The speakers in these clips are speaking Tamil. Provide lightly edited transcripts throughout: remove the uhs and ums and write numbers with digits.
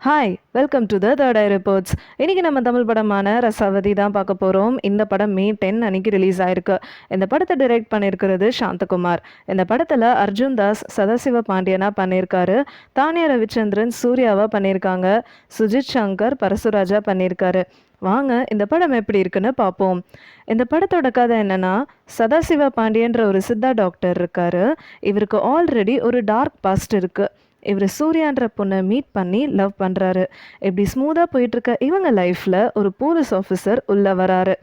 Hi welcome to the third I reports. இன்றைக்கி நம்ம தமிழ் படமான ரசாவதி தான் பார்க்க போகிறோம். இந்த படம் May 10 அன்னைக்கு ரிலீஸ் ஆயிருக்கு. இந்த படத்தை டைரக்ட் பண்ணியிருக்கிறது சாந்தகுமார். இந்த படத்தில் அர்ஜுன் தாஸ் சதாசிவ பாண்டியனா பண்ணியிருக்காரு. தானியா ரவிச்சந்திரன் சூர்யாவா பண்ணியிருக்காங்க. சுஜித் சங்கர் பரசுராஜா பண்ணியிருக்காரு. வாங்க இந்த படம் எப்படி இருக்குன்னு பார்ப்போம். இந்த படத்தோட கதை என்னன்னா, சதாசிவ பாண்டியன்ற ஒரு சித்தா டாக்டர் இருக்காரு. இவருக்கு ஆல்ரெடி ஒரு டார்க் பாஸ்ட் இருக்கு. இவர் சூர்யான்ற பொண்ணை மீட் பண்ணி லவ் பண்ணுறாரு. இப்படி ஸ்மூத்தாக போயிட்டுருக்க இவங்க லைஃப்பில் ஒரு போலீஸ் ஆஃபீஸர் உள்ளே வராரு.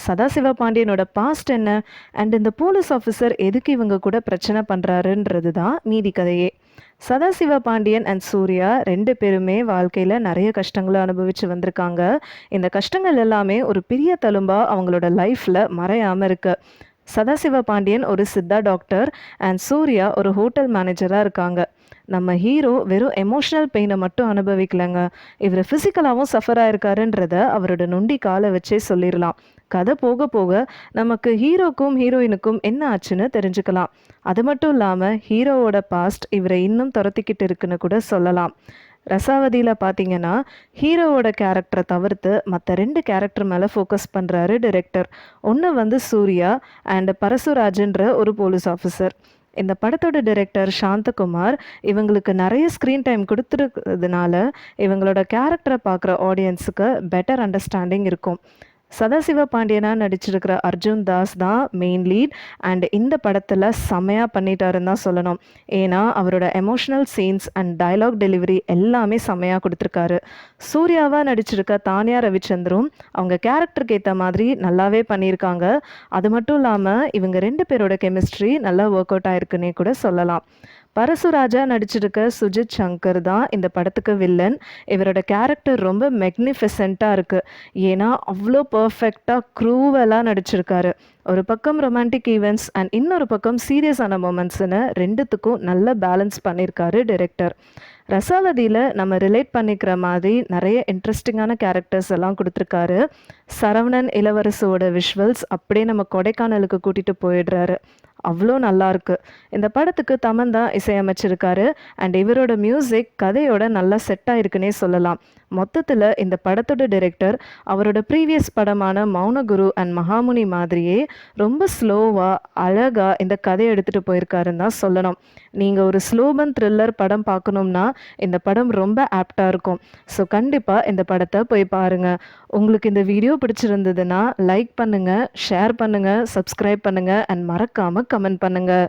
சதாசிவ பாண்டியனோட பாஸ்ட் என்ன அண்ட் இந்த போலீஸ் ஆஃபீஸர் எதுக்கு இவங்க கூட பிரச்சனை பண்ணுறாருன்றது தான் மீதி கதையே. சதாசிவ பாண்டியன் அண்ட் சூர்யா ரெண்டு பேருமே வாழ்க்கையில் நிறைய கஷ்டங்களை அனுபவித்து வந்திருக்காங்க. இந்த கஷ்டங்கள் எல்லாமே ஒரு பெரிய தழும்பாக அவங்களோட லைஃப்பில் மறையாமல் இருக்கு. சதாசிவ பாண்டியன் ஒரு சித்தா டாக்டர் அண்ட் சூர்யா ஒரு ஹோட்டல் மேனேஜராக இருக்காங்க. நம்ம ஹீரோ வெறும் எமோஷ்னல் பெயினை மட்டும் அனுபவிக்கலைங்க, இவர் ஃபிசிக்கலாகவும் சஃபர் ஆயிருக்காருன்றத அவரோட நொண்டி காலை வச்சே சொல்லிடலாம். கதை போக போக நமக்கு ஹீரோக்கும் ஹீரோயினுக்கும் என்ன ஆச்சுன்னு தெரிஞ்சுக்கலாம். அது மட்டும் இல்லாமல் ஹீரோவோட பாஸ்ட் இவரை இன்னும் துரத்திக்கிட்டு இருக்குன்னு கூட சொல்லலாம். ரசாவதியில் பார்த்தீங்கன்னா ஹீரோவோட கேரக்டரை தவிர்த்து மற்ற ரெண்டு கேரக்டர் மேலே ஃபோக்கஸ் பண்ணுறாரு டிரெக்டர். ஒன்று சூர்யா அண்ட் பரசுராஜன்ற ஒரு போலீஸ் ஆஃபீஸர். இந்த படத்தோட டைரக்டர் சாந்தகுமார் இவங்களுக்கு நிறைய ஸ்க்ரீன் டைம் கொடுத்துருக்கிறதுனால இவங்களோட கேரக்டரை பார்க்குற ஆடியன்ஸுக்கு பெட்டர் அண்டர்ஸ்டாண்டிங் இருக்கும். சதாசிவ பாண்டியனாக நடிச்சிருக்கிற அர்ஜுன் தாஸ் தான் மெயின் லீட் அண்ட் இந்த படத்தில் செம்மையாக பண்ணிட்டாருன்னு தான் சொல்லணும். ஏன்னா அவரோட emotional scenes and dialogue delivery எல்லாமே செம்மையாக கொடுத்துருக்காரு. சூர்யாவாக நடிச்சிருக்க தானியா ரவிச்சந்திரும் அவங்க கேரக்டருக்கு ஏற்ற மாதிரி நல்லாவே பண்ணியிருக்காங்க. அது மட்டும் இல்லாமல் இவங்க ரெண்டு பேரோட கெமிஸ்ட்ரி நல்லா ஒர்க் அவுட் ஆயிருக்குன்னே கூட சொல்லலாம். பரசுராஜா நடிச்சிருக்க சுஜித் சங்கர் தான் இந்த படத்துக்கு வில்லன். இவரோட கேரக்டர் ரொம்ப மெக்னிஃபிசென்ட்டாக இருக்குது. ஏன்னா அவ்வளோ பர்ஃபெக்டாக க்ரூவலாக நடிச்சிருக்காரு. ஒரு பக்கம் ரொமான்டிக் ஈவெண்ட்ஸ் அண்ட் இன்னொரு பக்கம் சீரியஸான மூமெண்ட்ஸ்னு ரெண்டுத்துக்கும் நல்ல பேலன்ஸ் பண்ணியிருக்காரு டைரக்டர். ரசாவதியில் நம்ம ரிலேட் பண்ணிக்கிற மாதிரி நிறைய இன்ட்ரெஸ்டிங்கான கேரக்டர்ஸ் எல்லாம் கொடுத்துருக்காரு. சரவணன் இளவரசோட விஷுவல்ஸ் அப்படியே நம்ம கொடைக்கானலுக்கு கூட்டிகிட்டு போயிடுறாரு. அவ்வளோ நல்லாயிருக்கு. இந்த படத்துக்கு தமன் தான் இசையமைச்சிருக்காரு அண்ட் இவரோட மியூசிக் கதையோட நல்லா செட் ஆயிருக்குன்னே சொல்லலாம். மொத்தத்தில் இந்த படத்தோட டைரக்டர் அவரோட ப்ரீவியஸ் படமான மௌனகுரு அண்ட் மகாமுனி மாதிரியே ரொம்ப ஸ்லோவாக அழகாக இந்த கதையை எடுத்துகிட்டு போயிருக்காருன்னு தான் சொல்லணும். நீங்கள் ஒரு ஸ்லோபன் த்ரில்லர் படம் பார்க்கணும்னா இந்த படம் ரொம்ப ஆப்டாக இருக்கும். ஸோ கண்டிப்பாக இந்த படத்தை போய் பாருங்கள். உங்களுக்கு இந்த வீடியோ பிடிச்சிருந்ததுன்னா லைக் பண்ணுங்கள், ஷேர் பண்ணுங்கள், சப்ஸ்கிரைப் பண்ணுங்கள் அண்ட் மறக்காமல் கமெண்ட் பண்ணுங்கள்.